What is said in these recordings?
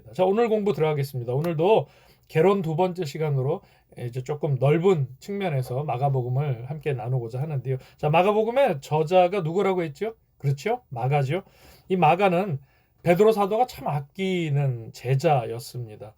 있습니다. 자, 오늘 공부 들어가겠습니다. 오늘도 개론 두 번째 시간으로 이제 조금 넓은 측면에서 마가복음을 함께 나누고자 하는데요. 자, 마가복음의 저자가 누구라고 했죠? 그렇죠? 마가죠. 이 마가는 베드로 사도가 참 아끼는 제자였습니다.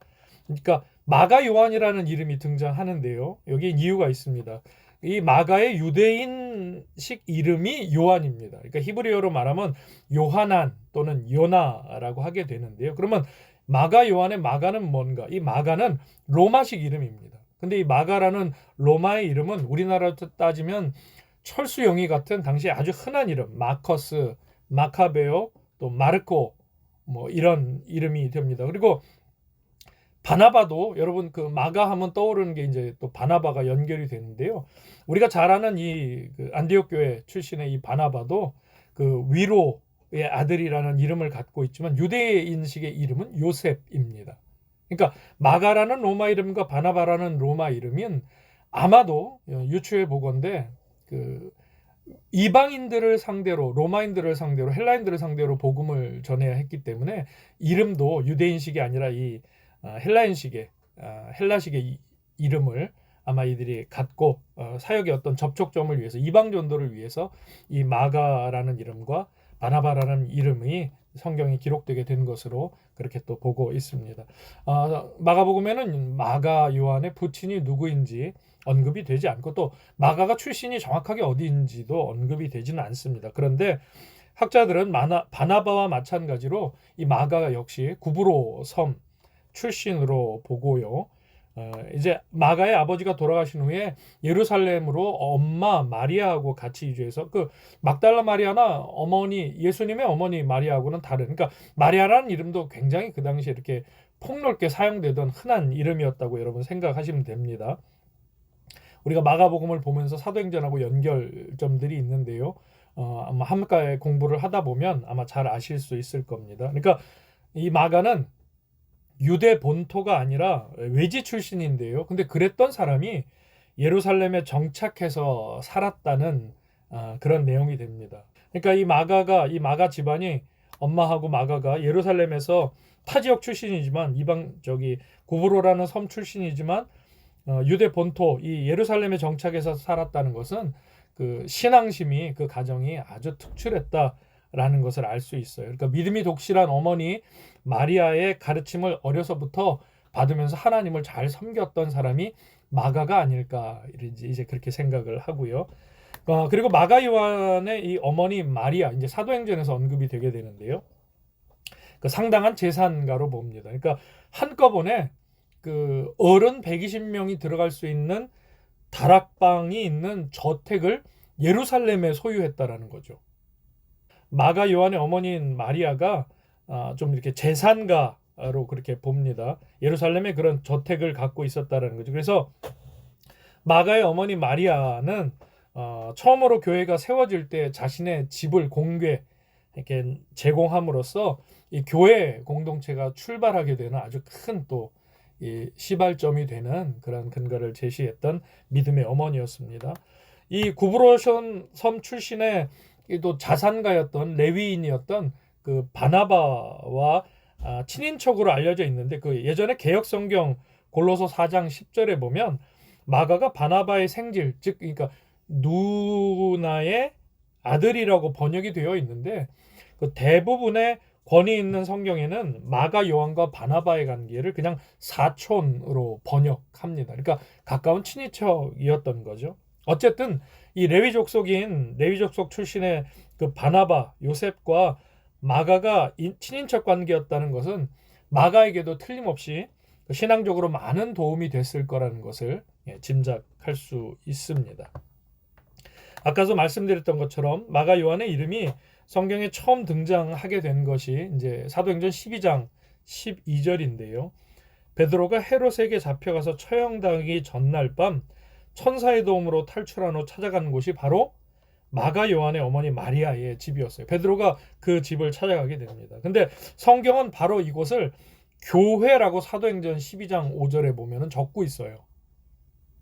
그러니까 마가 요한이라는 이름이 등장하는데요. 여기 이유가 있습니다. 이 마가의 유대인식 이름이 요한입니다. 그러니까 히브리어로 말하면 요하난 또는 요나라고 하게 되는데요. 그러면 마가 요한의 마가는 뭔가? 이 마가는 로마식 이름입니다. 근데 이 마가라는 로마의 이름은 우리나라로 따지면 철수영이 같은 당시에 아주 흔한 이름, 마커스, 마카베오, 또 마르코 뭐 이런 이름이 됩니다. 그리고 바나바도 여러분 그 마가 하면 떠오르는 게 이제 또 바나바가 연결이 되는데요. 우리가 잘 아는 이그 안디옥 교회 출신의 이 바나바도 그 위로의 아들이라는 이름을 갖고 있지만 유대인식의 이름은 요셉입니다. 그러니까 마가라는 로마 이름과 바나바라는 로마 이름은 아마도 유추해 보건대 그 이방인들을 상대로 로마인들을 상대로 헬라인들을 상대로 복음을 전해야 했기 때문에 이름도 유대인식이 아니라 이 헬라인식의 헬라식의 이름을 아마 이들이 갖고 사역의 어떤 접촉점을 위해서 이방 전도를 위해서 이 마가라는 이름과 바나바라는 이름이 성경에 기록되게 된 것으로 그렇게 또 보고 있습니다. 마가복음에는 마가 요한의 부친이 누구인지 언급이 되지 않고 또 마가가 출신이 정확하게 어디인지도 언급이 되지는 않습니다. 그런데 학자들은 바나바와 마찬가지로 이 마가 역시 구브로 섬 출신으로 보고요. 이제 마가의 아버지가 돌아가신 후에 예루살렘으로 엄마 마리아하고 같이 이주해서 그 막달라 마리아나 어머니 예수님의 어머니 마리아하고는 다른 그러니까 마리아라는 이름도 굉장히 그 당시에 이렇게 폭넓게 사용되던 흔한 이름이었다고 여러분 생각하시면 됩니다. 우리가 마가복음을 보면서 사도행전하고 연결점들이 있는데요. 아마 함께 공부를 하다 보면 아마 잘 아실 수 있을 겁니다. 그러니까 이 마가는 유대 본토가 아니라 외지 출신인데요. 근데 그랬던 사람이 예루살렘에 정착해서 살았다는 그런 내용이 됩니다. 그러니까 이 마가 집안이 엄마하고 마가가 예루살렘에서 타 지역 출신이지만 이방 구브로라는 섬 출신이지만 유대 본토 이 예루살렘에 정착해서 살았다는 것은 그 신앙심이 그 가정이 아주 특출했다라는 것을 알 수 있어요. 그러니까 믿음이 독실한 어머니 마리아의 가르침을 어려서부터 받으면서 하나님을 잘 섬겼던 사람이 마가가 아닐까 이제 그렇게 생각을 하고요. 그리고 마가 요한의 이 어머니 마리아 이제 사도행전에서 언급이 되게 되는데요. 그 상당한 재산가로 봅니다. 그러니까 한꺼번에 그 어른 120명이 들어갈 수 있는 다락방이 있는 저택을 예루살렘에 소유했다라는 거죠. 마가 요한의 어머니인 마리아가 좀 이렇게 재산가로 그렇게 봅니다. 예루살렘에 그런 저택을 갖고 있었다라는 거죠. 그래서 마가의 어머니 마리아는 처음으로 교회가 세워질 때 자신의 집을 공개 이렇게 제공함으로써 이 교회 공동체가 출발하게 되는 아주 큰 또 시발점이 되는 그런 근거를 제시했던 믿음의 어머니였습니다. 이 구브로션 섬 출신의 또 자산가였던 레위인이었던 그 바나바와 친인척으로 알려져 있는데 그 예전에 개역 성경 골로새 4장 10절에 보면 마가가 바나바의 생질 즉 그러니까 누나의 아들이라고 번역이 되어 있는데 그 대부분의 권위 있는 성경에는 마가 요한과 바나바의 관계를 그냥 사촌으로 번역합니다. 그러니까 가까운 친인척이었던 거죠. 어쨌든 이 레위 족속 출신의 그 바나바 요셉과 마가가 친인척 관계였다는 것은 마가에게도 틀림없이 신앙적으로 많은 도움이 됐을 거라는 것을 짐작할 수 있습니다. 아까도 말씀드렸던 것처럼 마가 요한의 이름이 성경에 처음 등장하게 된 것이 이제 사도행전 12장 12절인데요. 베드로가 헤롯에게 잡혀가서 처형당하기 전날 밤 천사의 도움으로 탈출한 후 찾아간 곳이 바로 마가 요한의 어머니 마리아의 집이었어요. 베드로가 그 집을 찾아가게 됩니다. 근데 성경은 바로 이곳을 교회라고 사도행전 12장 5절에 보면은 적고 있어요.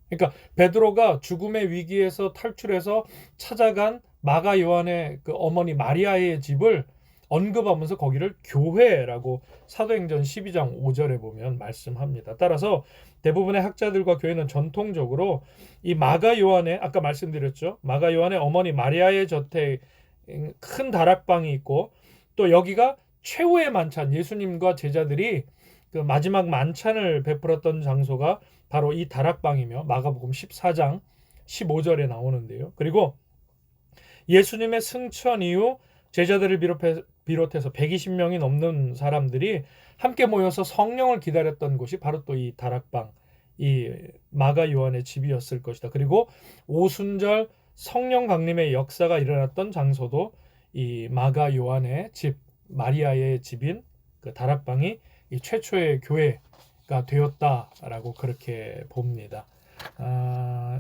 그러니까 베드로가 죽음의 위기에서 탈출해서 찾아간 마가 요한의 그 어머니 마리아의 집을 언급하면서 거기를 교회라고 사도행전 12장 5절에 보면 말씀합니다. 따라서 대부분의 학자들과 교회는 전통적으로 이 마가 요한의 아까 말씀드렸죠. 마가 요한의 어머니 마리아의 저택 큰 다락방이 있고 또 여기가 최후의 만찬 예수님과 제자들이 그 마지막 만찬을 베풀었던 장소가 바로 이 다락방이며 마가복음 14장 15절에 나오는데요. 그리고 예수님의 승천 이후 제자들을 비롯해서 120명이 넘는 사람들이 함께 모여서 성령을 기다렸던 곳이 바로 또 이 다락방, 이 마가 요한의 집이었을 것이다. 그리고 오순절 성령 강림의 역사가 일어났던 장소도 이 마가 요한의 집, 마리아의 집인 그 다락방이 이 최초의 교회가 되었다라고 그렇게 봅니다.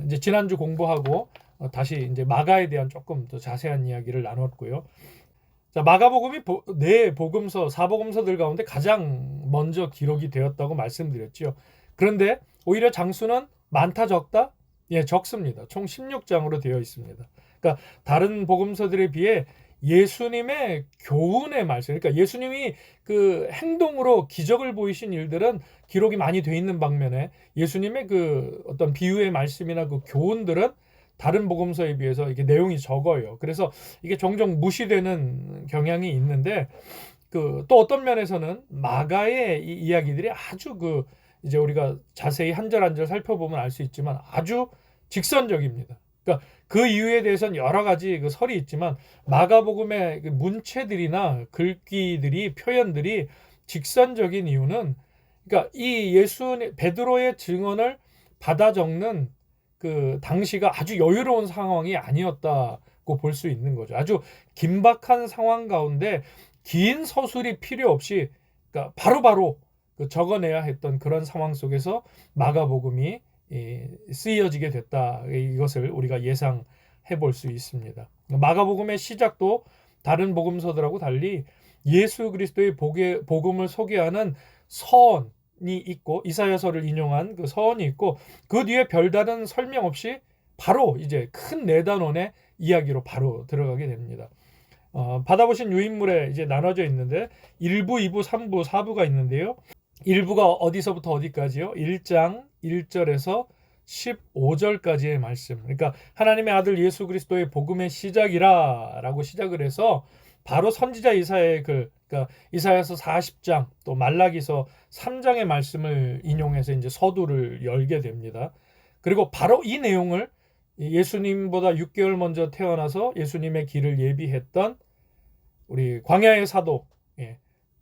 이제 지난주 공부하고 다시 이제 마가에 대한 조금 더 자세한 이야기를 나눴고요. 자, 마가복음이 네 복음서, 사복음서들 가운데 가장 먼저 기록이 되었다고 말씀드렸죠. 그런데 오히려 장수는 많다 적다? 예, 적습니다. 총 16장으로 되어 있습니다. 그러니까 다른 복음서들에 비해 예수님의 교훈의 말씀, 그러니까 예수님이 그 행동으로 기적을 보이신 일들은 기록이 많이 돼 있는 반면에 예수님의 그 어떤 비유의 말씀이나 그 교훈들은 다른 복음서에 비해서 이게 내용이 적어요. 그래서 이게 종종 무시되는 경향이 있는데 그 또 어떤 면에서는 마가의 이 이야기들이 아주 그 이제 우리가 자세히 한 절 한 절 살펴보면 알 수 있지만 아주 직선적입니다. 그러니까 그 이유에 대해서는 여러 가지 그 설이 있지만 마가복음의 그 문체들이나 글귀들이 표현들이 직선적인 이유는 그러니까 이 예수님 베드로의 증언을 받아 적는 그 당시가 아주 여유로운 상황이 아니었다고 볼 수 있는 거죠. 아주 긴박한 상황 가운데 긴 서술이 필요 없이 그러니까 바로바로 그 적어내야 했던 그런 상황 속에서 마가복음이 쓰여지게 됐다. 이것을 우리가 예상해 볼 수 있습니다. 마가복음의 시작도 다른 복음서들하고 달리 예수 그리스도의 복음을 소개하는 서언이 있고 이사야서를 인용한 그 서언이 있고 그 뒤에 별다른 설명 없이 바로 이제 큰 네 단원의 이야기로 바로 들어가게 됩니다. 받아보신 유인물에 이제 나눠져 있는데 1부, 2부, 3부, 4부가 있는데요. 1부가 어디서부터 어디까지요? 1장 1절에서 15절까지의 말씀. 그러니까 하나님의 아들 예수 그리스도의 복음의 시작이라 라고 시작을 해서 바로 선지자 이사야의 글, 그러니까 이사야서 40장 또 말라기서 3장의 말씀을 인용해서 이제 서두를 열게 됩니다. 그리고 바로 이 내용을 예수님보다 6개월 먼저 태어나서 예수님의 길을 예비했던 우리 광야의 사도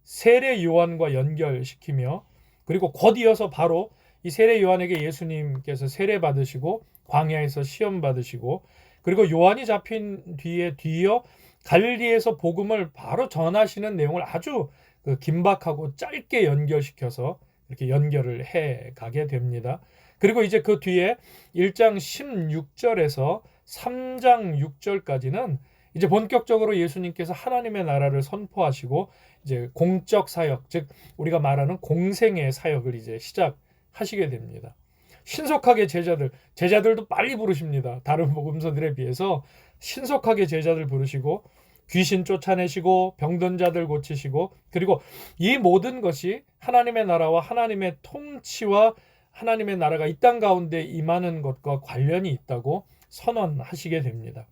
세례 요한과 연결시키며 그리고 곧 이어서 바로 이 세례 요한에게 예수님께서 세례 받으시고 광야에서 시험 받으시고 그리고 요한이 잡힌 뒤에 뒤이어 갈릴리에서 복음을 바로 전하시는 내용을 아주 그 긴박하고 짧게 연결시켜서 이렇게 연결을 해 가게 됩니다. 그리고 이제 그 뒤에 1장 16절에서 3장 6절까지는 이제 본격적으로 예수님께서 하나님의 나라를 선포하시고 이제 공적 사역, 즉 우리가 말하는 공생의 사역을 이제 시작하시게 됩니다. 신속하게 제자들도 빨리 부르십니다. 다른 복음서들에 비해서 신속하게 제자들 부르시고 귀신 쫓아내시고 병든 자들 고치시고 그리고 이 모든 것이 하나님의 나라와 하나님의 통치와 하나님의 나라가 이 땅 가운데 임하는 것과 관련이 있다고 선언하시게 됩니다.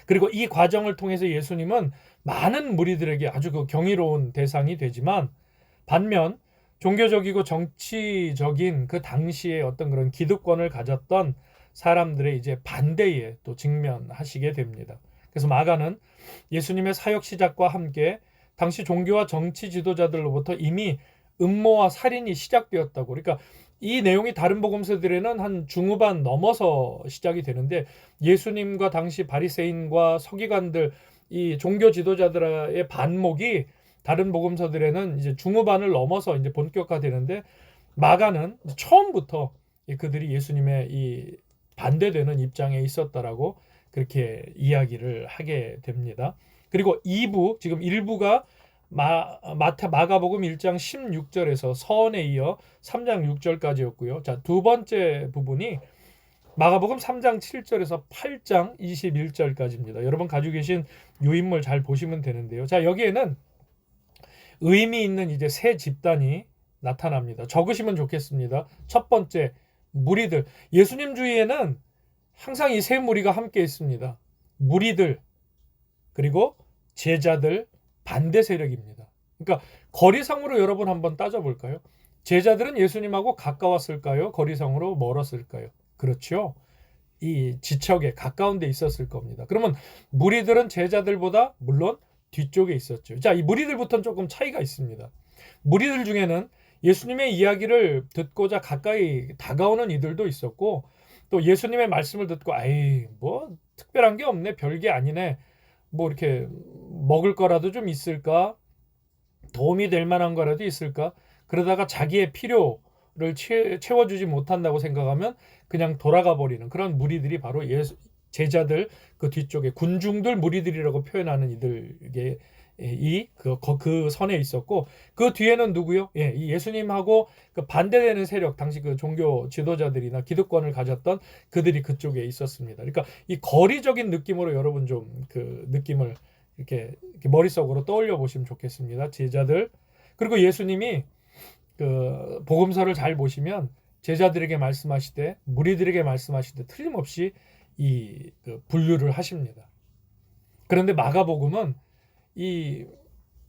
그리고 이 과정을 통해서 예수님은 많은 무리들에게 아주 그 경이로운 대상이 되지만 반면 종교적이고 정치적인 그 당시에 어떤 그런 기득권을 가졌던 사람들의 이제 반대에 또 직면하시게 됩니다. 그래서 마가는 예수님의 사역 시작과 함께 당시 종교와 정치 지도자들로부터 이미 음모와 살인이 시작되었다고. 그러니까 이 내용이 다른 복음서들에는 한 중후반 넘어서 시작이 되는데 예수님과 당시 바리새인과 서기관들 이 종교 지도자들의 반목이 다른 복음서들에는 이제 중후반을 넘어서 이제 본격화되는데 마가는 처음부터 그들이 예수님의 이 반대되는 입장에 있었다라고 그렇게 이야기를 하게 됩니다. 그리고 2부, 지금 1부가 마가복음 1장 16절에서 서언에 이어 3장 6절까지였고요. 자, 두 번째 부분이 마가복음 3장 7절에서 8장 21절까지입니다. 여러분 가지고 계신 요인물 잘 보시면 되는데요. 자, 여기에는 의미 있는 이제 세 집단이 나타납니다. 적으시면 좋겠습니다. 첫 번째, 무리들. 예수님 주위에는 항상 이 세 무리가 함께 있습니다. 무리들, 그리고 제자들, 반대 세력입니다. 그러니까 거리상으로 여러분 한번 따져볼까요? 제자들은 예수님하고 가까웠을까요? 거리상으로 멀었을까요? 그렇죠. 이 지척에 가까운 데 있었을 겁니다. 그러면 무리들은 제자들보다 물론 뒤쪽에 있었죠. 자, 이 무리들부터는 조금 차이가 있습니다. 무리들 중에는 예수님의 이야기를 듣고자 가까이 다가오는 이들도 있었고, 또 예수님의 말씀을 듣고 아이 뭐 특별한 게 없네, 별게 아니네, 뭐 이렇게 먹을 거라도 좀 있을까, 도움이 될 만한 거라도 있을까, 그러다가 자기의 필요를 채워주지 못한다고 생각하면 그냥 돌아가 버리는 그런 무리들이 바로 제자들 그 뒤쪽에 군중들 무리들이라고 표현하는 이들에게 그 선에 있었고, 그 뒤에는 누구요? 예, 이 예수님하고 그 반대되는 세력, 당시 그 종교 지도자들이나 기득권을 가졌던 그들이 그쪽에 있었습니다. 그러니까 이 거리적인 느낌으로 여러분 좀 그 느낌을 이렇게 머릿속으로 떠올려 보시면 좋겠습니다. 제자들, 그리고 예수님이 그 복음서를 잘 보시면 제자들에게 말씀하시되 무리들에게 말씀하시되 틀림없이 그 분류를 하십니다. 그런데 마가복음은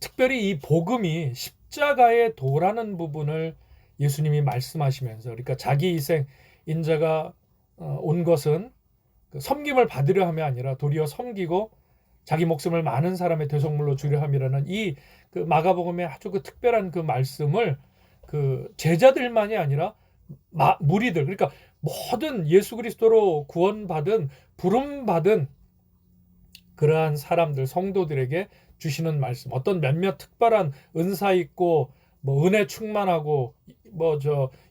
특별히 이 복음이 십자가의 도라는 부분을 예수님이 말씀하시면서, 그러니까 자기 희생 인자가 온 것은 그 섬김을 받으려 함이 아니라 도리어 섬기고 자기 목숨을 많은 사람의 대속물로 주려 함이라는 그 마가복음의 아주 그 특별한 그 말씀을 그 제자들만이 아니라 무리들, 그러니까 모든 예수 그리스도로 구원받은 부름받은 그러한 사람들, 성도들에게 주시는 말씀, 어떤 몇몇 특별한 은사 있고 뭐 은혜 충만하고 뭐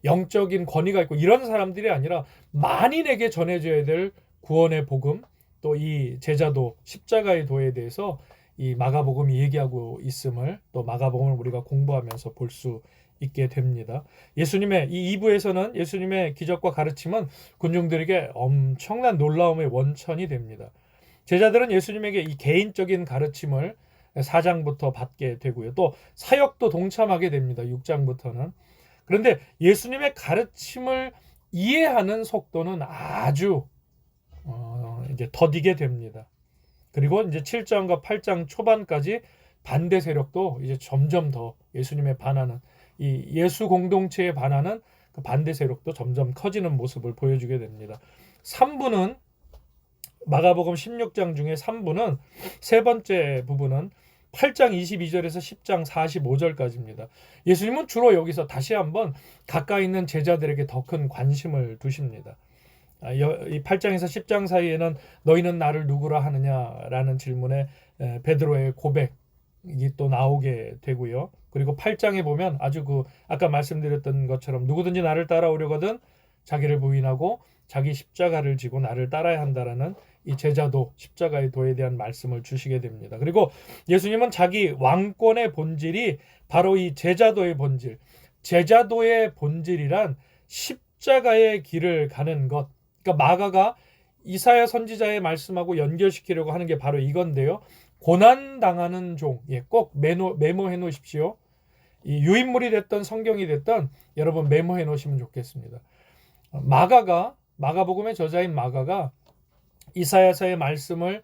영적인 권위가 있고 이런 사람들이 아니라 만인에게 전해져야 될 구원의 복음, 또 이 제자도 십자가의 도에 대해서 이 마가복음이 얘기하고 있음을 또 마가복음을 우리가 공부하면서 볼 수 있게 됩니다. 예수님의 이 2부에서는 예수님의 기적과 가르침은 군중들에게 엄청난 놀라움의 원천이 됩니다. 제자들은 예수님에게 이 개인적인 가르침을 4장부터 받게 되고요. 또 사역도 동참하게 됩니다. 6장부터는. 그런데 예수님의 가르침을 이해하는 속도는 아주 이제 더디게 됩니다. 그리고 이제 7장과 8장 초반까지 반대 세력도 이제 점점 더 예수님에 반하는, 이 예수 공동체에 반하는 그 반대 세력도 점점 커지는 모습을 보여주게 됩니다. 3부는 마가복음 16장 중에 3부는 세 번째 부분은 8장 22절에서 10장 45절까지입니다. 예수님은 주로 여기서 다시 한번 가까이 있는 제자들에게 더 큰 관심을 두십니다. 이 8장에서 10장 사이에는 너희는 나를 누구라 하느냐라는 질문에 베드로의 고백이 또 나오게 되고요. 그리고 8장에 보면 아주 아까 말씀드렸던 것처럼 누구든지 나를 따라오려거든 자기를 부인하고 자기 십자가를 지고 나를 따라야 한다라는 이 제자도, 십자가의 도에 대한 말씀을 주시게 됩니다. 그리고 예수님은 자기 왕권의 본질이 바로 이 제자도의 본질, 제자도의 본질이란 십자가의 길을 가는 것, 그러니까 마가가 이사야 선지자의 말씀하고 연결시키려고 하는 게 바로 이건데요. 고난당하는 종, 꼭 메모해 놓으십시오. 이 유인물이 됐던 성경이 됐던 여러분 메모해 놓으시면 좋겠습니다. 마가복음의 저자인 마가가 이사야서의 말씀을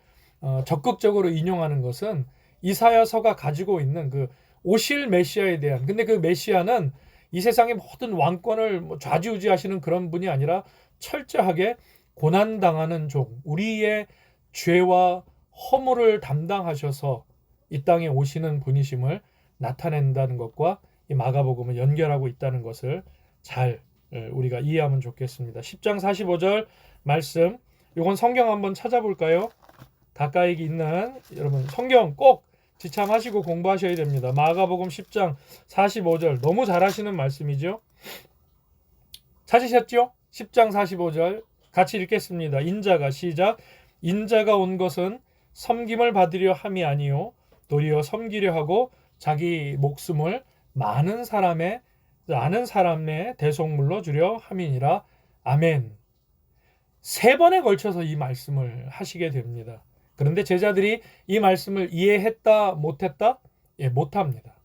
적극적으로 인용하는 것은 이사야서가 가지고 있는 그 오실 메시아에 대한, 근데 그 메시아는 이 세상의 모든 왕권을 좌지우지하시는 그런 분이 아니라 철저하게 고난당하는 종, 우리의 죄와 허물을 담당하셔서 이 땅에 오시는 분이심을 나타낸다는 것과 이 마가복음을 연결하고 있다는 것을 잘 우리가 이해하면 좋겠습니다. 10장 45절 말씀, 이건 성경 한번 찾아볼까요? 가까이 있는 여러분 성경 꼭 지참하시고 공부하셔야 됩니다. 마가복음 10장 45절 너무 잘하시는 말씀이죠. 찾으셨죠? 10장 45절 같이 읽겠습니다. 인자가 온 것은 섬김을 받으려 함이 아니요 도리어 섬기려 하고 자기 목숨을 많은 사람의 대속물로 주려 함이니라. 아멘. 3번에 걸쳐서 이 말씀을 하시게 됩니다. 그런데 제자들이 이 말씀을 이해했다 못했다? 예, 못합니다.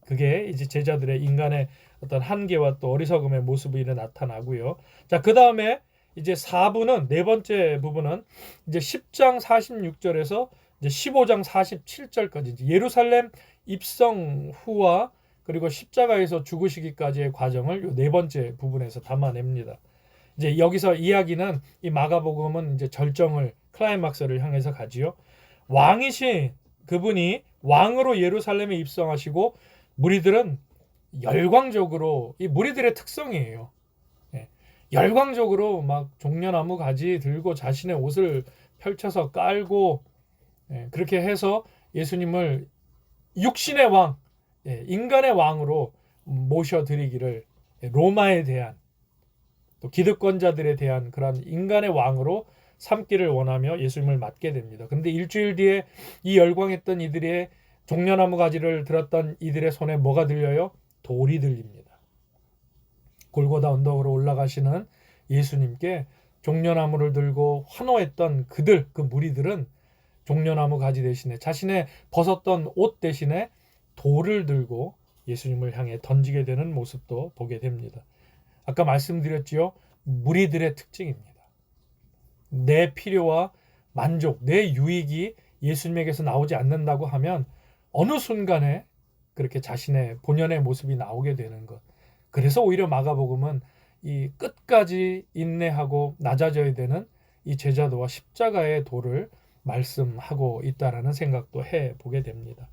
그게 이제 제자들의 인간의 어떤 한계와 또 어리석음의 모습이 나타나고요. 자, 그 다음에 이제 4부는 네 번째 부분은 이제 10장 46절에서 이제 15장 47절까지 이제 예루살렘 입성 후와 그리고 십자가에서 죽으시기까지의 과정을 이 네 번째 부분에서 담아냅니다. 이제 여기서 이야기는 이 마가복음은 이제 절정을 클라이막스를 향해서 가지요. 왕이신 그분이 왕으로 예루살렘에 입성하시고 무리들은 열광적으로 이 무리들의 특성이에요. 예, 열광적으로 막 종려나무 가지 들고 자신의 옷을 펼쳐서 깔고 그렇게 해서 예수님을 육신의 왕, 인간의 왕으로 모셔드리기를 로마에 대한 또 기득권자들에 대한 그런 인간의 왕으로 삼기를 원하며 예수님을 맞게 됩니다. 그런데 일주일 뒤에 이 열광했던 이들의 종려나무 가지를 들었던 이들의 손에 뭐가 들려요? 돌이 들립니다. 골고다 언덕으로 올라가시는 예수님께 종려나무를 들고 환호했던 그들, 그 무리들은 종려나무 가지 대신에 자신의 벗었던 옷 대신에 돌을 들고 예수님을 향해 던지게 되는 모습도 보게 됩니다. 아까 말씀드렸지요. 무리들의 특징입니다. 내 필요와 만족, 내 유익이 예수님에게서 나오지 않는다고 하면 어느 순간에 그렇게 자신의 본연의 모습이 나오게 되는 것. 그래서 오히려 마가복음은 이 끝까지 인내하고 낮아져야 되는 이 제자도와 십자가의 도를 말씀하고 있다라는 생각도 해보게 됩니다.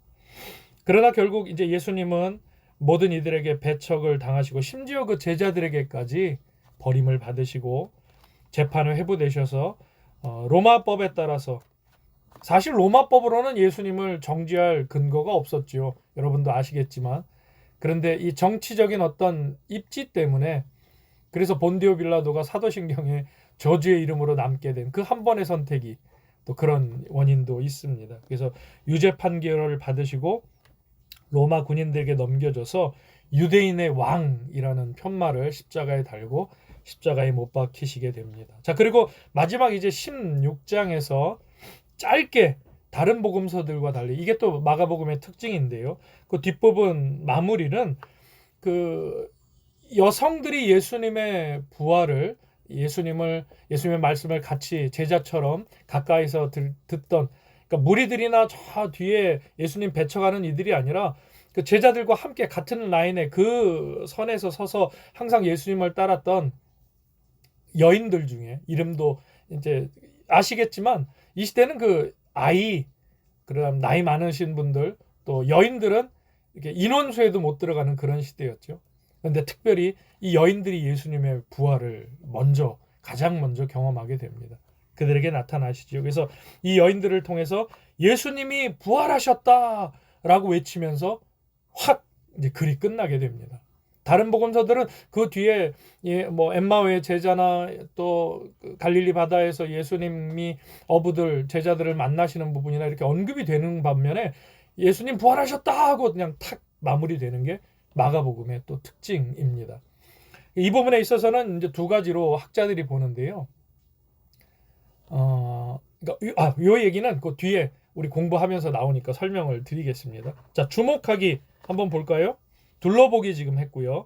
그러나 결국 이제 예수님은 모든 이들에게 배척을 당하시고 심지어 그 제자들에게까지 버림을 받으시고 재판을 회부되셔서 로마법에 따라서 사실 로마법으로는 예수님을 정죄할 근거가 없었죠. 여러분도 아시겠지만 그런데 이 정치적인 어떤 입지 때문에 그래서 본디오 빌라도가 사도신경에 저주의 이름으로 남게 된 그 한 번의 선택이 또 그런 원인도 있습니다. 그래서 유죄 판결을 받으시고 로마 군인들에게 넘겨져서 유대인의 왕이라는 편말을 십자가에 달고 십자가에 못 박히시게 됩니다. 자, 그리고 마지막 이제 16장에서 짧게 다른 복음서들과 달리 이게 또 마가복음의 특징인데요. 그 뒷부분 마무리는 그 여성들이 예수님의 부활을 예수님의 말씀을 같이 제자처럼 가까이서 듣던 그러니까 무리들이나 저 뒤에 예수님 배척하는 이들이 아니라 그 제자들과 함께 같은 라인에 그 선에서 서서 항상 예수님을 따랐던 여인들 중에 이름도 이제 아시겠지만 이 시대는 그 아이 그다음 나이 많으신 분들 또 여인들은 이렇게 인원수에도 못 들어가는 그런 시대였죠. 그런데 특별히 이 여인들이 예수님의 부활을 가장 먼저 경험하게 됩니다. 그들에게 나타나시죠. 그래서 이 여인들을 통해서 예수님이 부활하셨다라고 외치면서 확 이제 글이 끝나게 됩니다. 다른 복음서들은 그 뒤에 뭐 엠마오의 제자나 또 갈릴리 바다에서 예수님이 어부들 제자들을 만나시는 부분이나 이렇게 언급이 되는 반면에 예수님 부활하셨다 하고 그냥 탁 마무리되는 게 마가복음의 또 특징입니다. 이 부분에 있어서는 이제 두 가지로 학자들이 보는데요. 그러니까 요 얘기는 그 뒤에 우리 공부하면서 나오니까 설명을 드리겠습니다. 자, 주목하기 한번 볼까요? 둘러보기 지금 했고요.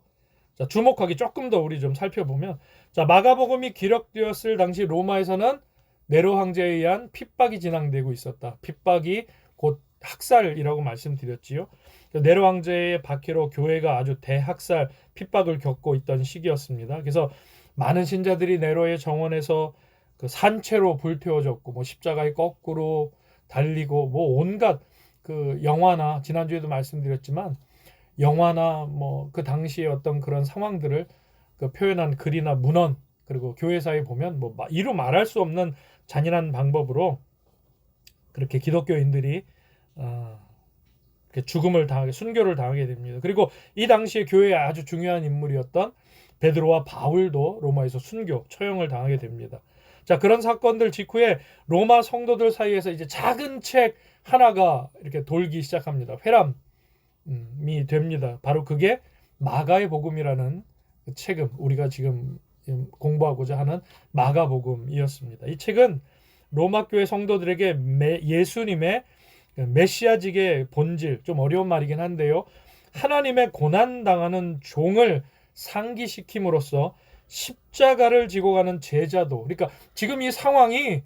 자, 주목하기 조금 더 우리 좀 살펴보면 자, 마가복음이 기록되었을 당시 로마에서는 네로 황제에 의한 핍박이 진행되고 있었다. 핍박이 곧 학살이라고 말씀드렸지요. 네로 황제의 박해로 교회가 아주 대학살 핍박을 겪고 있던 시기였습니다. 그래서 많은 신자들이 네로의 정원에서 그 산채로 불태워졌고 뭐 십자가에 거꾸로 달리고 뭐 온갖 그 영화나 지난주에도 말씀드렸지만 영화나 뭐 그 당시의 어떤 그런 상황들을 그 표현한 글이나 문헌 그리고 교회사에 보면 뭐 이루 말할 수 없는 잔인한 방법으로 그렇게 기독교인들이 죽음을 당하게 순교를 당하게 됩니다. 그리고 이 당시에 교회의 아주 중요한 인물이었던 베드로와 바울도 로마에서 순교 처형을 당하게 됩니다. 자, 그런 사건들 직후에 로마 성도들 사이에서 이제 작은 책 하나가 이렇게 돌기 시작합니다. 회람이 됩니다. 바로 그게 마가의 복음이라는 책임, 우리가 지금 공부하고자 하는 마가복음이었습니다. 이 책은 로마 교회 성도들에게 예수님의 메시아직의 본질, 좀 어려운 말이긴 한데요. 하나님의 고난당하는 종을 상기시킴으로써 십자가를 지고 가는 제자도, 그러니까 지금 이 상황이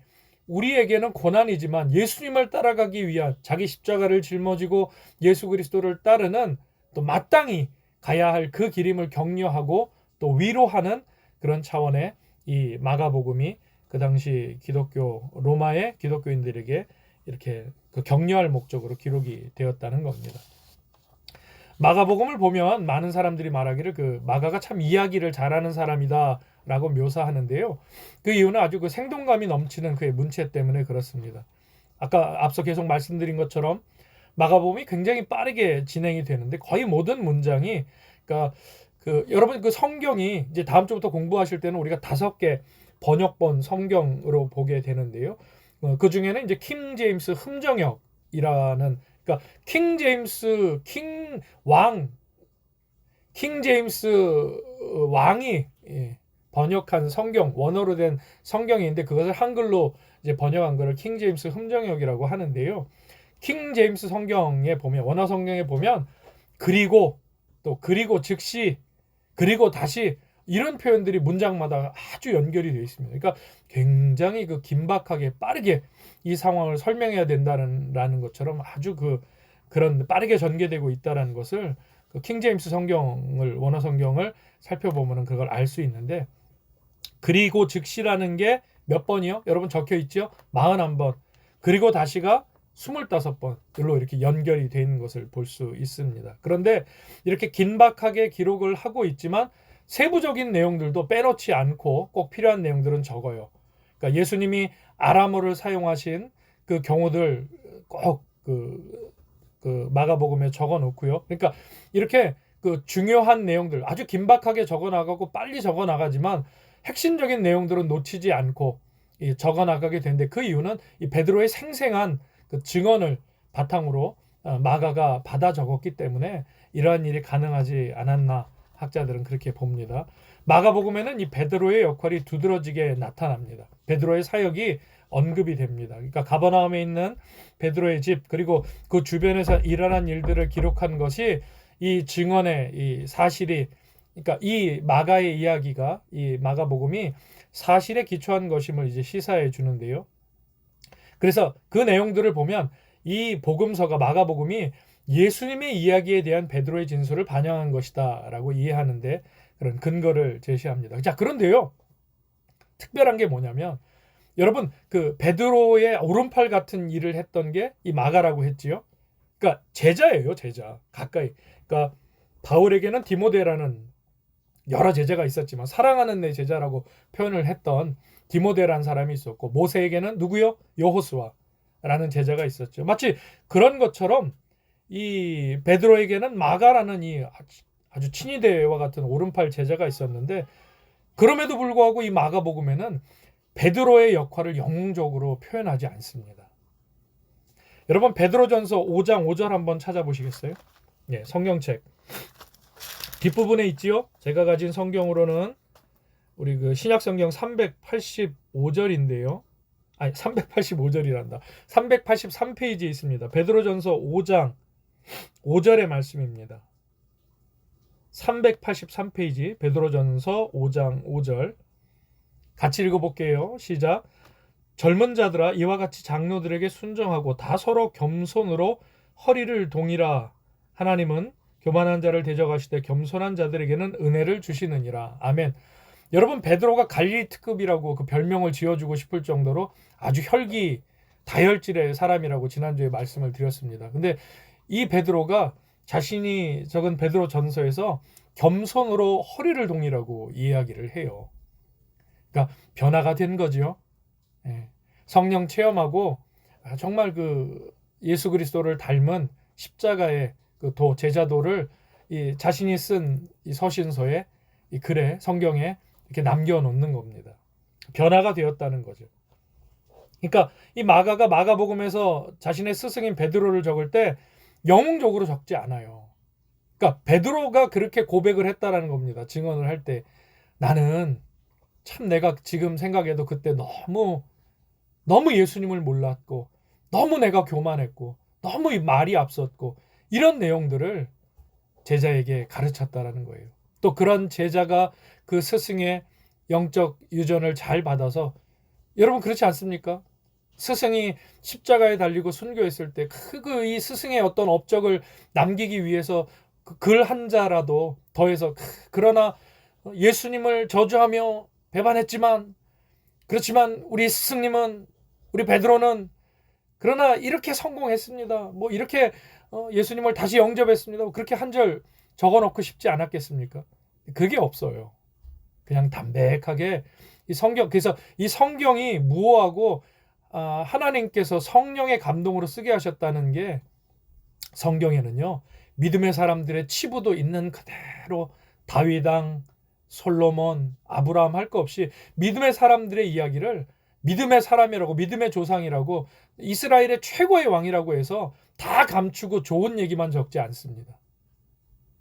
우리에게는 고난이지만 예수님을 따라가기 위한 자기 십자가를 짊어지고 예수 그리스도를 따르는 또 마땅히 가야 할 그 길임을 격려하고 또 위로하는 그런 차원의 이 마가복음이 그 당시 로마의 기독교인들에게 이렇게 그 격려할 목적으로 기록이 되었다는 겁니다. 마가복음을 보면 많은 사람들이 말하기를 그 마가가 참 이야기를 잘하는 사람이다 라고 묘사하는데요. 그 이유는 아주 그 생동감이 넘치는 그의 문체 때문에 그렇습니다. 아까 앞서 계속 말씀드린 것처럼 마가복음이 굉장히 빠르게 진행이 되는데 거의 모든 문장이, 그러니까 여러분 그 성경이 이제 다음 주부터 공부하실 때는 우리가 5개 번역본 성경으로 보게 되는데요. 그 중에는 이제 킹 제임스 흠정역이라는, 그러니까 킹 제임스 왕이 번역한 성경, 원어로 된 성경인데 그것을 한글로 이제 번역한 것을 킹 제임스 흠정역이라고 하는데요. 킹 제임스 성경에 보면, 원어 성경에 보면 그리고 또 그리고 즉시 그리고 다시 이런 표현들이 문장마다 아주 연결이 되어 있습니다. 그러니까 굉장히 그 긴박하게 빠르게 이 상황을 설명해야 된다는 것처럼 아주 그런 빠르게 전개되고 있다는 것을 그 킹 제임스 성경을, 원어 성경을 살펴보면 그걸 알 수 있는데, 그리고 즉시라는 게 몇 번이요? 여러분 적혀 있죠? 41번. 그리고 다시가 25번으로 이렇게 연결이 되어 있는 것을 볼 수 있습니다. 그런데 이렇게 긴박하게 기록을 하고 있지만 세부적인 내용들도 빼놓지 않고 꼭 필요한 내용들은 적어요. 그러니까 예수님이 아람어를 사용하신 그 경우들 꼭 그 마가복음에 적어 놓고요. 그러니까 이렇게 그 중요한 내용들 아주 긴박하게 적어 나가고 빨리 적어 나가지만 핵심적인 내용들은 놓치지 않고 적어 나가게 되는데, 그 이유는 이 베드로의 생생한 그 증언을 바탕으로 마가가 받아 적었기 때문에 이러한 일이 가능하지 않았나 학자들은 그렇게 봅니다. 마가복음에는 이 베드로의 역할이 두드러지게 나타납니다. 베드로의 사역이 언급이 됩니다. 그러니까 가버나움에 있는 베드로의 집, 그리고 그 주변에서 일어난 일들을 기록한 것이 이 증언의 이 사실이, 그러니까 이 마가의 이야기가, 이 마가복음이 사실에 기초한 것임을 이제 시사해 주는데요. 그래서 그 내용들을 보면 이 복음서가, 마가복음이 예수님의 이야기에 대한 베드로의 진술을 반영한 것이다 라고 이해하는데 그런 근거를 제시합니다. 자, 그런데요, 특별한 게 뭐냐면, 여러분 그 베드로의 오른팔 같은 일을 했던 게 이 마가라고 했지요. 그러니까 제자예요, 제자. 가까이. 그러니까 바울에게는 디모데라는 여러 제자가 있었지만 사랑하는 내 제자라고 표현을 했던 디모데라는 사람이 있었고, 모세에게는 누구요? 여호수아라는 제자가 있었죠. 마치 그런 것처럼 이 베드로에게는 마가라는 이 아주 친위대와 같은 오른팔 제자가 있었는데, 그럼에도 불구하고 이 마가복음에는 베드로의 역할을 영웅적으로 표현하지 않습니다. 여러분 베드로전서 5장 5절 한번 찾아보시겠어요? 예, 성경책 뒷부분에 있지요. 제가 가진 성경으로는 우리 그 신약 성경 385절인데요. 아니 385절이란다. 383페이지에 있습니다. 베드로전서 5장 5절의 말씀입니다. 383페이지 베드로전서 5장 5절 같이 읽어볼게요. 시작. 젊은 자들아 이와 같이 장로들에게 순종하고 다 서로 겸손으로 허리를 동이라. 하나님은 교만한 자를 대적하시되 겸손한 자들에게는 은혜를 주시느니라. 아멘. 여러분 베드로가 갈릴리 특급이라고 그 별명을 지어주고 싶을 정도로 아주 혈기 다혈질의 사람이라고 지난주에 말씀을 드렸습니다. 근데 이 베드로가 자신이 적은 베드로 전서에서 겸손으로 허리를 동이라고 이야기를 해요. 그러니까 변화가 된 거죠. 예. 성령 체험하고 정말 그 예수 그리스도를 닮은 십자가의 그 제자도를 이 자신이 쓴 이 서신서에 이 글에 성경에 이렇게 남겨놓는 겁니다. 변화가 되었다는 거죠. 그러니까 이 마가가 마가복음에서 자신의 스승인 베드로를 적을 때 영웅적으로 적지 않아요. 그러니까 베드로가 그렇게 고백을 했다라는 겁니다. 증언을 할 때 나는 참 내가 지금 생각해도 그때 너무 예수님을 몰랐고 너무 내가 교만했고 너무 이 말이 앞섰고 이런 내용들을 제자에게 가르쳤다라는 거예요. 또 그런 제자가 그 스승의 영적 유전을 잘 받아서 여러분 그렇지 않습니까? 스승이 십자가에 달리고 순교했을 때 이 스승의 어떤 업적을 남기기 위해서 글 한 자라도 더해서 그러나 예수님을 저주하며 배반했지만 그렇지만 우리 스승님은 우리 베드로는 그러나 이렇게 성공했습니다. 뭐 이렇게 예수님을 다시 영접했습니다. 그렇게 한 절 적어놓고 싶지 않았겠습니까? 그게 없어요. 그냥 담백하게 이 성경, 그래서 이 성경이 무엇하고 하나님께서 성령의 감동으로 쓰게 하셨다는 게 성경에는요 믿음의 사람들의 치부도 있는 그대로 다윗왕, 솔로몬, 아브라함 할 거 없이 믿음의 사람들의 이야기를 믿음의 사람이라고 믿음의 조상이라고 이스라엘의 최고의 왕이라고 해서 다 감추고 좋은 얘기만 적지 않습니다.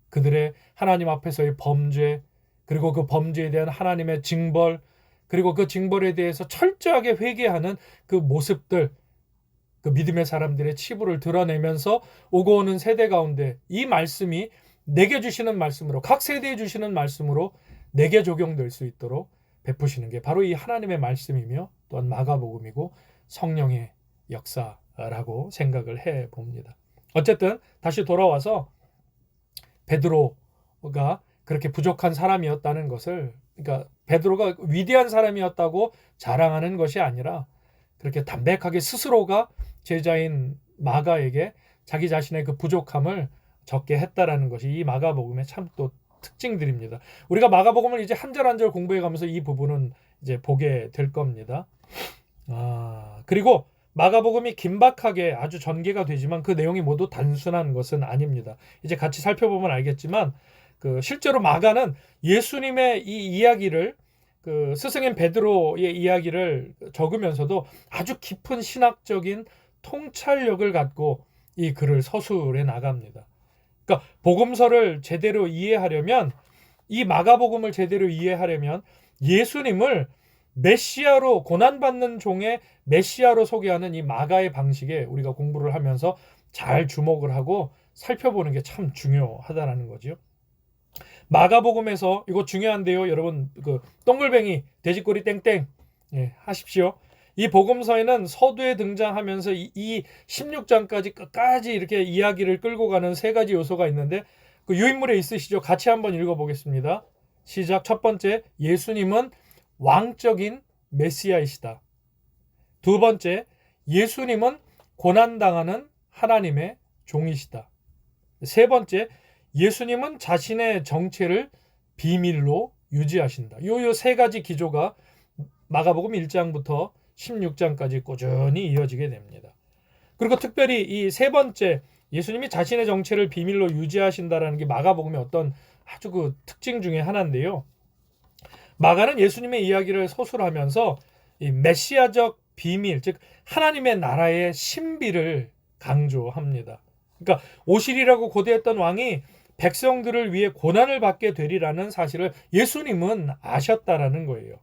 그들의 하나님 앞에서의 범죄 그리고 그 범죄에 대한 하나님의 징벌 그리고 그 징벌에 대해서 철저하게 회개하는 그 모습들 그 믿음의 사람들의 치부를 드러내면서 오고 오는 세대 가운데 이 말씀이 내게 주시는 말씀으로 각 세대에 주시는 말씀으로 내게 적용될 수 있도록 베푸시는 게 바로 이 하나님의 말씀이며 또한 마가복음이고 성령의 역사라고 생각을 해봅니다. 어쨌든 다시 돌아와서 베드로가 그렇게 부족한 사람이었다는 것을 그러니까 베드로가 위대한 사람이었다고 자랑하는 것이 아니라 그렇게 담백하게 스스로가 제자인 마가에게 자기 자신의 그 부족함을 적게 했다라는 것이 이 마가복음의 참 또 특징들입니다. 우리가 마가복음을 이제 한 절 한 절 공부해 가면서 이 부분은 이제 보게 될 겁니다. 그리고 마가복음이 긴박하게 아주 전개가 되지만 그 내용이 모두 단순한 것은 아닙니다. 이제 같이 살펴보면 알겠지만 그 실제로 마가는 예수님의 이 이야기를 그 스승인 베드로의 이야기를 적으면서도 아주 깊은 신학적인 통찰력을 갖고 이 글을 서술해 나갑니다. 그러니까 복음서를 제대로 이해하려면 이 마가복음을 제대로 이해하려면 예수님을 메시아로 고난받는 종의 메시아로 소개하는 이 마가의 방식에 우리가 공부를 하면서 잘 주목을 하고 살펴보는 게 참 중요하다라는 거죠. 마가복음에서 이거 중요한데요. 여러분 그 동글뱅이 돼지꼬리 땡땡 하십시오. 이 복음서에는 서두에 등장하면서 이 16장까지 끝까지 이렇게 이야기를 끌고 가는 세 가지 요소가 있는데 그 유인물에 있으시죠? 같이 한번 읽어보겠습니다. 시작. 첫 번째, 예수님은 왕적인 메시아이시다. 두 번째, 예수님은 고난당하는 하나님의 종이시다. 세 번째, 예수님은 자신의 정체를 비밀로 유지하신다. 요 세 가지 기조가 마가복음 1장부터 16장까지 꾸준히 이어지게 됩니다. 그리고 특별히 이 세 번째 예수님이 자신의 정체를 비밀로 유지하신다라는 게 마가복음의 어떤 아주 그 특징 중에 하나인데요. 마가는 예수님의 이야기를 서술하면서 이 메시아적 비밀, 즉 하나님의 나라의 신비를 강조합니다. 그러니까 오실이라고 고대했던 왕이 백성들을 위해 고난을 받게 되리라는 사실을 예수님은 아셨다라는 거예요.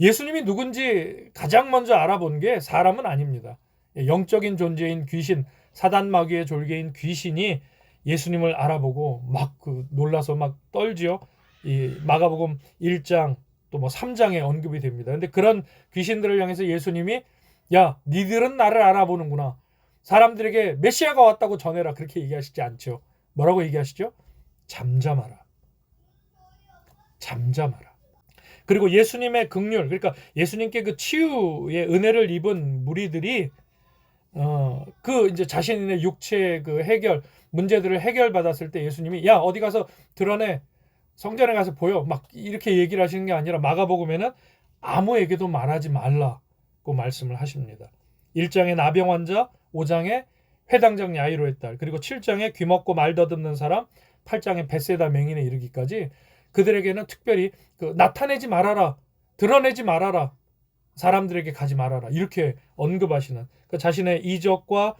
예수님이 누군지 가장 먼저 알아본 게 사람은 아닙니다. 영적인 존재인 귀신, 사단 마귀의 졸개인 귀신이 예수님을 알아보고 막 놀라서 막 떨지요. 이 마가복음 1장 또 뭐 3장에 언급이 됩니다. 근데 그런 귀신들을 향해서 예수님이 야, 니들은 나를 알아보는구나. 사람들에게 메시아가 왔다고 전해라. 그렇게 얘기하시지 않죠. 뭐라고 얘기하시죠? 잠잠하라. 잠잠하라. 그리고 예수님의 긍휼, 그러니까 예수님께 그 치유의 은혜를 입은 무리들이 그 이제 자신의 육체의 그 해결 문제들을 해결받았을 때 예수님이 야 어디 가서 드러내 성전에 가서 보여 막 이렇게 얘기를 하시는 게 아니라 마가복음에는 아무에게도 말하지 말라고 말씀을 하십니다. 1장에 나병 환자, 5장에 회당장 야이로의 딸, 그리고 7장에 귀먹고 말 더듬는 사람, 8장에 벳세다 맹인에 이르기까지 그들에게는 특별히 나타내지 말아라, 드러내지 말아라, 사람들에게 가지 말아라 이렇게 언급하시는 자신의 이적과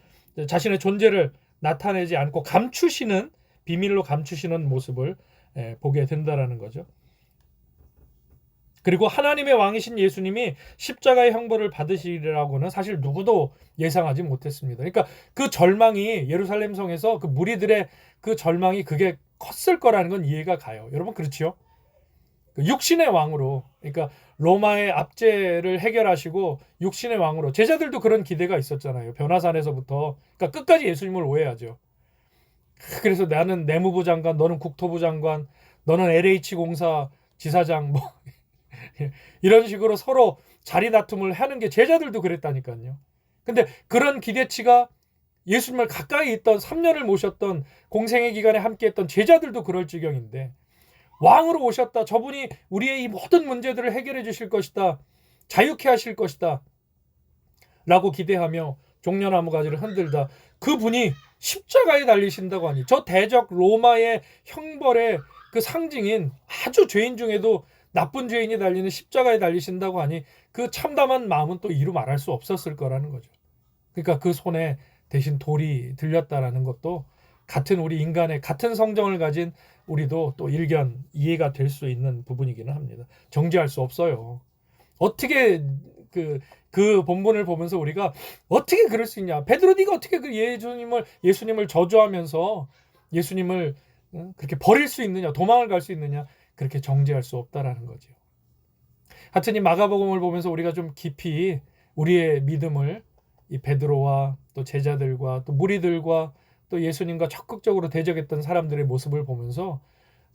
자신의 존재를 나타내지 않고 감추시는 비밀로 감추시는 모습을 보게 된다라는 거죠. 그리고 하나님의 왕이신 예수님이 십자가의 형벌을 받으시리라고는 사실 누구도 예상하지 못했습니다. 그러니까 그 절망이 예루살렘 성에서 그 무리들의 그 절망이 그게 컸을 거라는 건 이해가 가요. 여러분 그렇지요? 육신의 왕으로, 그러니까 로마의 압제를 해결하시고 육신의 왕으로, 제자들도 그런 기대가 있었잖아요. 변화산에서부터. 그러니까 끝까지 예수님을 오해하죠. 그래서 나는 내무부 장관, 너는 국토부 장관, 너는 LH공사 지사장, 뭐 이런 식으로 서로 자리 다툼을 하는 게, 제자들도 그랬다니까요. 근데 그런 기대치가 예수님을 가까이 있던 3년을 모셨던 공생의 기간에 함께했던 제자들도 그럴 지경인데, 왕으로 오셨다, 저분이 우리의 이 모든 문제들을 해결해 주실 것이다, 자유케 하실 것이다 라고 기대하며 종려나무 가지를 흔들다 그분이 십자가에 달리신다고 하니, 저 대적 로마의 형벌의 그 상징인 아주 죄인 중에도 나쁜 죄인이 달리는 십자가에 달리신다고 하니 그 참담한 마음은 또 이루 말할 수 없었을 거라는 거죠. 그러니까 그 손에 대신 돌이 들렸다라는 것도 같은 우리 인간의 같은 성정을 가진 우리도 또 일견 이해가 될 수 있는 부분이기는 합니다. 정죄할 수 없어요. 어떻게 그 본문을 보면서 우리가 어떻게 그럴 수 있냐? 베드로, 네가 어떻게 그 예수님을 저주하면서 예수님을 그렇게 버릴 수 있느냐? 도망을 갈 수 있느냐? 그렇게 정죄할 수 없다라는 거죠. 하여튼 이 마가복음을 보면서 우리가 좀 깊이 우리의 믿음을 이 베드로와 또 제자들과 또 무리들과 또 예수님과 적극적으로 대적했던 사람들의 모습을 보면서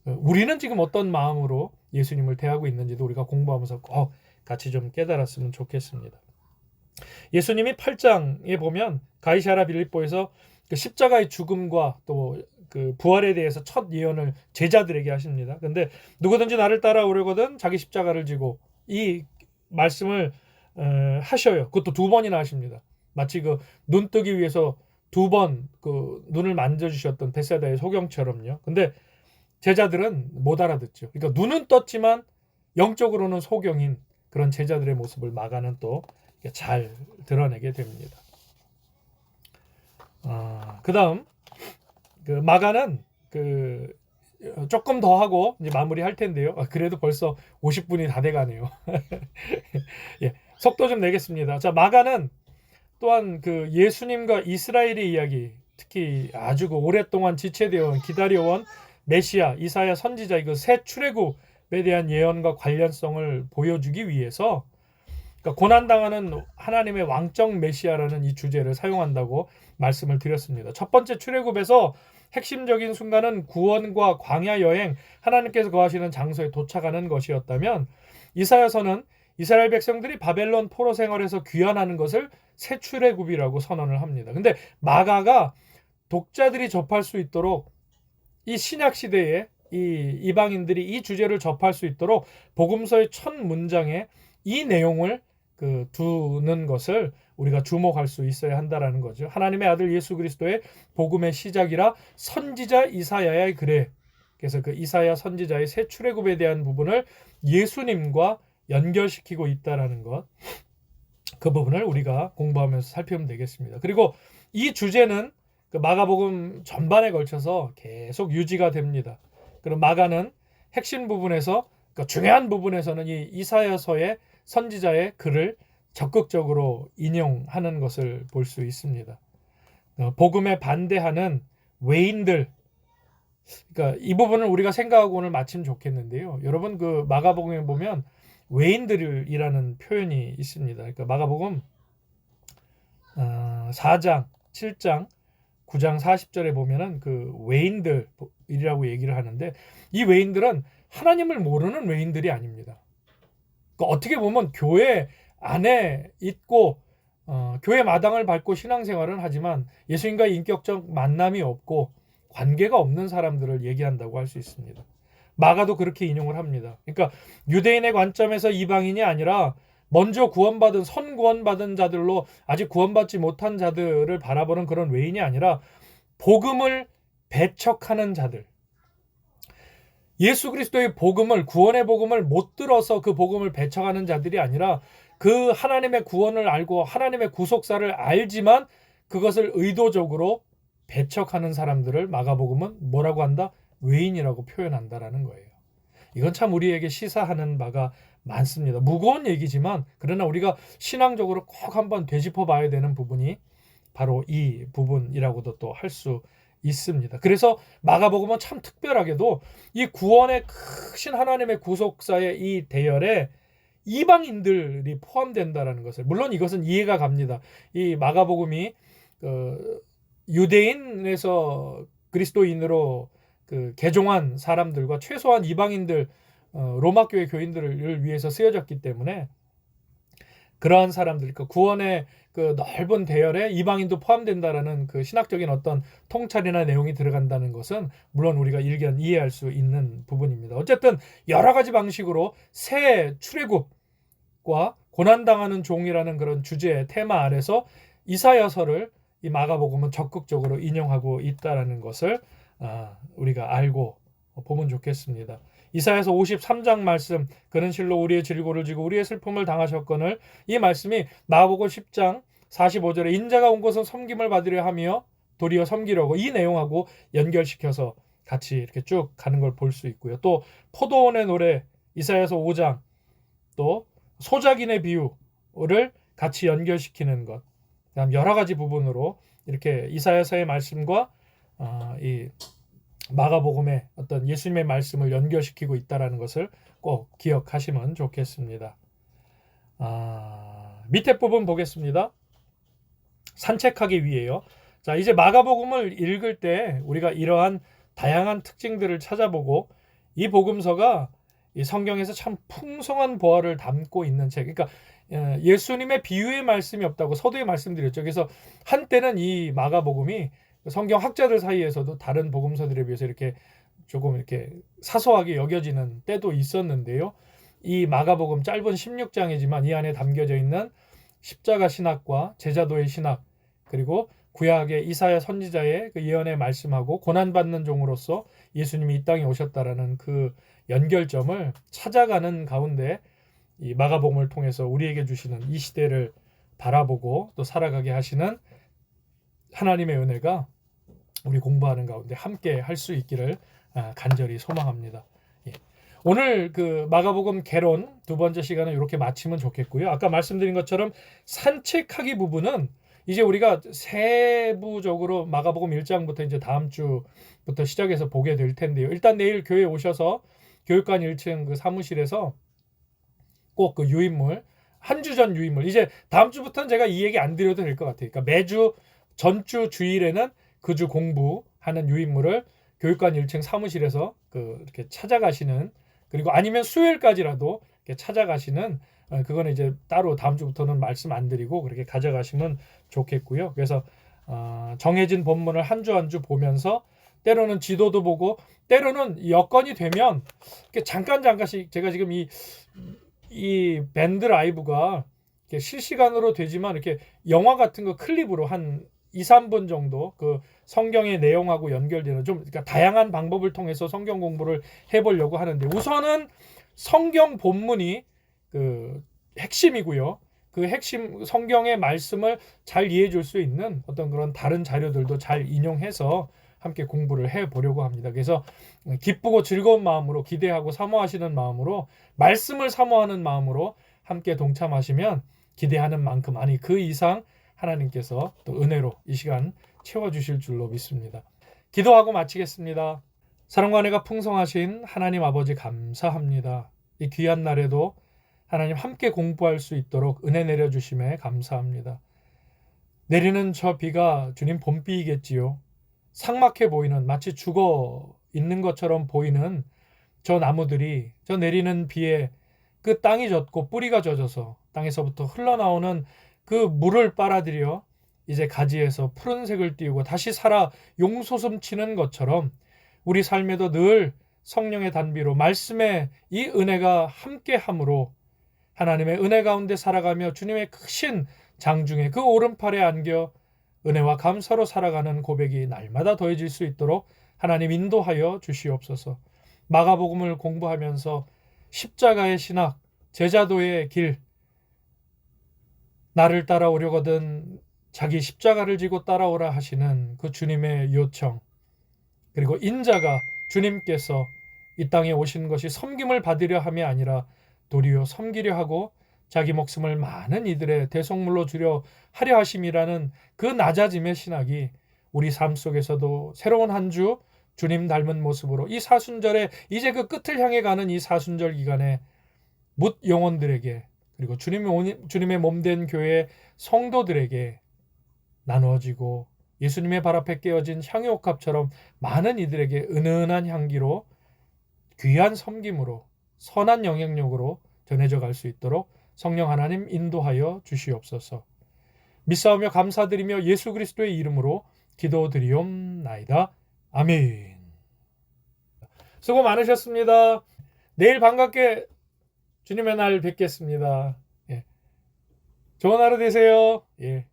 우리는 지금 어떤 마음으로 예수님을 대하고 있는지도 우리가 공부하면서 꼭 같이 좀 깨달았으면 좋겠습니다. 예수님이 8장에 보면 가이사랴 빌립보에서 그 십자가의 죽음과 또 그 부활에 대해서 첫 예언을 제자들에게 하십니다. 근데 누구든지 나를 따라오려거든 자기 십자가를 지고, 이 말씀을 하셔요. 그것도 2번이나 하십니다. 마치 그 눈 뜨기 위해서 2번 그 눈을 만져주셨던 벳세다의 소경처럼요. 근데 제자들은 못 알아듣죠. 그러니까 눈은 떴지만 영적으로는 소경인 그런 제자들의 모습을 마가는 또 잘 드러내게 됩니다. 그 다음 그 마가는 그 조금 더 하고 이제 마무리할 텐데요. 그래도 벌써 50분이 다 돼가네요. 예, 속도 좀 내겠습니다. 자, 마가는 또한 그 예수님과 이스라엘의 이야기, 특히 아주 그 오랫동안 지체되어 기다려온 메시아, 이사야 선지자의 그 새 출애굽에 대한 예언과 관련성을 보여주기 위해서, 그러니까 고난당하는 하나님의 왕적 메시아라는 이 주제를 사용한다고 말씀을 드렸습니다. 첫 번째 출애굽에서 핵심적인 순간은 구원과 광야 여행, 하나님께서 거하시는 장소에 도착하는 것이었다면, 이사야서는 이스라엘 백성들이 바벨론 포로 생활에서 귀환하는 것을 새 출애굽이라고 선언을 합니다. 근데 마가가 독자들이 접할 수 있도록, 이 신약 시대에 이 이방인들이 이 주제를 접할 수 있도록 복음서의 첫 문장에 이 내용을 두는 것을 우리가 주목할 수 있어야 한다라는 거죠. 하나님의 아들 예수 그리스도의 복음의 시작이라 선지자 이사야의 글에, 그래서 그 이사야 선지자의 새 출애굽에 대한 부분을 예수님과 연결시키고 있다라는 것, 그 부분을 우리가 공부하면서 살펴보면 되겠습니다. 그리고 이 주제는 그 마가복음 전반에 걸쳐서 계속 유지가 됩니다. 그럼 마가는 핵심 부분에서, 그러니까 중요한 부분에서는 이 이사야서의 선지자의 글을 적극적으로 인용하는 것을 볼 수 있습니다. 복음에 반대하는 외인들, 그러니까 이 부분을 우리가 생각하고 오늘 마치면 좋겠는데요. 여러분 그 마가복음에 보면 외인들이라는 표현이 있습니다. 그러니까 마가복음 4장, 7장, 9장 40절에 보면은 그 외인들이라고 얘기를 하는데, 이 외인들은 하나님을 모르는 외인들이 아닙니다. 그러니까 어떻게 보면 교회 안에 있고 교회 마당을 밟고 신앙생활은 하지만 예수님과의 인격적 만남이 없고 관계가 없는 사람들을 얘기한다고 할 수 있습니다. 마가도 그렇게 인용을 합니다. 그러니까 유대인의 관점에서 이방인이 아니라 먼저 구원받은, 선구원받은 자들로 아직 구원받지 못한 자들을 바라보는 그런 외인이 아니라 복음을 배척하는 자들, 예수 그리스도의 복음을, 구원의 복음을 못 들어서 그 복음을 배척하는 자들이 아니라 그 하나님의 구원을 알고 하나님의 구속사를 알지만 그것을 의도적으로 배척하는 사람들을 마가복음은 뭐라고 한다? 외인이라고 표현한다라는 거예요. 이건 참 우리에게 시사하는 바가 많습니다. 무거운 얘기지만 그러나 우리가 신앙적으로 꼭 한번 되짚어 봐야 되는 부분이 바로 이 부분이라고도 또 할 수 있습니다. 그래서 마가복음은 참 특별하게도 이 구원의 크신 하나님의 구속사의 이 대열에 이방인들이 포함된다라는 것을, 물론 이것은 이해가 갑니다. 이 마가복음이 유대인에서 그리스도인으로 개종한 사람들과 최소한 이방인들, 로마 교회 교인들을 위해서 쓰여졌기 때문에 그러한 사람들, 구원의 넓은 대열에 이방인도 포함된다라는 신학적인 어떤 통찰이나 내용이 들어간다는 것은 물론 우리가 일견 이해할 수 있는 부분입니다. 어쨌든 여러 가지 방식으로 새 출애굽과 고난당하는 종이라는 그런 주제의 테마 아래서 이사야서를 이 마가복음은 적극적으로 인용하고 있다라는 것을 우리가 알고 보면 좋겠습니다. 이사야서 53장 말씀, 그는 실로 우리의 질고를 지고 우리의 슬픔을 당하셨거늘, 이 말씀이 마가복음 10장 45절에 인자가 온 것은 섬김을 받으려 하며 도리어 섬기려고, 이 내용하고 연결시켜서 같이 이렇게 쭉 가는 걸 볼 수 있고요. 또 포도원의 노래 이사야서 5장, 또 소작인의 비유를 같이 연결시키는 것, 그다음 여러 가지 부분으로 이렇게 이사야서의 말씀과 이 마가복음의 어떤 예수님의 말씀을 연결시키고 있다는 것을 꼭 기억하시면 좋겠습니다. 밑에 부분 보겠습니다. 산책하기 위해요. 자, 이제 마가복음을 읽을 때 우리가 이러한 다양한 특징들을 찾아보고, 이 복음서가 이 성경에서 참 풍성한 보화를 담고 있는 책. 그러니까 예수님의 비유의 말씀이 없다고 서두에 말씀드렸죠. 그래서 한때는 이 마가복음이 성경 학자들 사이에서도 다른 복음서들에 비해서 이렇게 조금 이렇게 사소하게 여겨지는 때도 있었는데요. 이 마가복음 짧은 16장이지만 이 안에 담겨져 있는 십자가 신학과 제자도의 신학, 그리고 구약의 이사야 선지자의 예언의 말씀하고 고난받는 종으로서 예수님이 이 땅에 오셨다라는 그 연결점을 찾아가는 가운데 이 마가복음을 통해서 우리에게 주시는 이 시대를 바라보고 또 살아가게 하시는 하나님의 은혜가 우리 공부하는 가운데 함께 할 수 있기를 간절히 소망합니다. 오늘 마가복음 개론 두 번째 시간은 이렇게 마치면 좋겠고요. 아까 말씀드린 것처럼 산책하기 부분은 이제 우리가 세부적으로 마가복음 1장부터 이제 다음 주부터 시작해서 보게 될 텐데요. 일단 내일 교회에 오셔서 교육관 1층 사무실에서 꼭 유인물, 한 주 전 유인물, 이제 다음 주부터는 제가 이 얘기 안 드려도 될 것 같아요. 그러니까 매주 전주 주일에는 그 주 공부하는 유인물을 교육관 1층 사무실에서 이렇게 찾아가시는, 그리고 아니면 수요일까지라도 이렇게 찾아가시는, 그거는 이제 따로 다음 주부터는 말씀 안 드리고 그렇게 가져가시면 좋겠고요. 그래서 정해진 본문을 한 주 한 주 보면서 때로는 지도도 보고, 때로는 여건이 되면 이렇게 잠깐씩, 제가 지금 이 밴드 라이브가 이렇게 실시간으로 되지만 이렇게 영화 같은 거 클립으로 한 2-3분 정도 성경의 내용하고 연결되는, 좀 그러니까 다양한 방법을 통해서 성경 공부를 해보려고 하는데, 우선은 성경 본문이 핵심이고요. 그 핵심 성경의 말씀을 잘 이해해 줄 수 있는 어떤 그런 다른 자료들도 잘 인용해서 함께 공부를 해보려고 합니다. 그래서 기쁘고 즐거운 마음으로, 기대하고 사모하시는 마음으로, 말씀을 사모하는 마음으로 함께 동참하시면 기대하는 만큼, 아니 그 이상 하나님께서 또 은혜로 이 시간 채워주실 줄로 믿습니다. 기도하고 마치겠습니다. 사랑과 은혜가 풍성하신 하나님 아버지 감사합니다. 이 귀한 날에도 하나님 함께 공부할 수 있도록 은혜 내려주심에 감사합니다. 내리는 저 비가 주님 봄비이겠지요. 삭막해 보이는, 마치 죽어 있는 것처럼 보이는 저 나무들이 저 내리는 비에 그 땅이 젖고 뿌리가 젖어서 땅에서부터 흘러나오는 그 물을 빨아들여 이제 가지에서 푸른색을 띄우고 다시 살아 용솟음치는 것처럼 우리 삶에도 늘 성령의 단비로 말씀의 이 은혜가 함께함으로 하나님의 은혜 가운데 살아가며 주님의 크신 장중에 그 오른팔에 안겨 은혜와 감사로 살아가는 고백이 날마다 더해질 수 있도록 하나님 인도하여 주시옵소서. 마가복음을 공부하면서 십자가의 신학, 제자도의 길, 나를 따라오려거든 자기 십자가를 지고 따라오라 하시는 그 주님의 요청, 그리고 인자가 주님께서 이 땅에 오신 것이 섬김을 받으려 함이 아니라 도리어 섬기려 하고 자기 목숨을 많은 이들의 대속물로 주려 하려 하심이라는 그 낮아짐의 신학이 우리 삶 속에서도 새로운 한 주 주님 닮은 모습으로 이 사순절에 이제 그 끝을 향해 가는 이 사순절 기간에 뭇 영혼들에게 그리고 주님의 몸된 교회 성도들에게 나누어지고 예수님의 발 앞에 깨어진 향유옥합처럼 많은 이들에게 은은한 향기로 귀한 섬김으로 선한 영향력으로 전해져 갈 수 있도록 성령 하나님 인도하여 주시옵소서. 믿사오며 감사드리며 예수 그리스도의 이름으로 기도드리옵나이다. 아멘. 수고 많으셨습니다. 내일 반갑게 주님의 날 뵙겠습니다. 예. 좋은 하루 되세요. 예.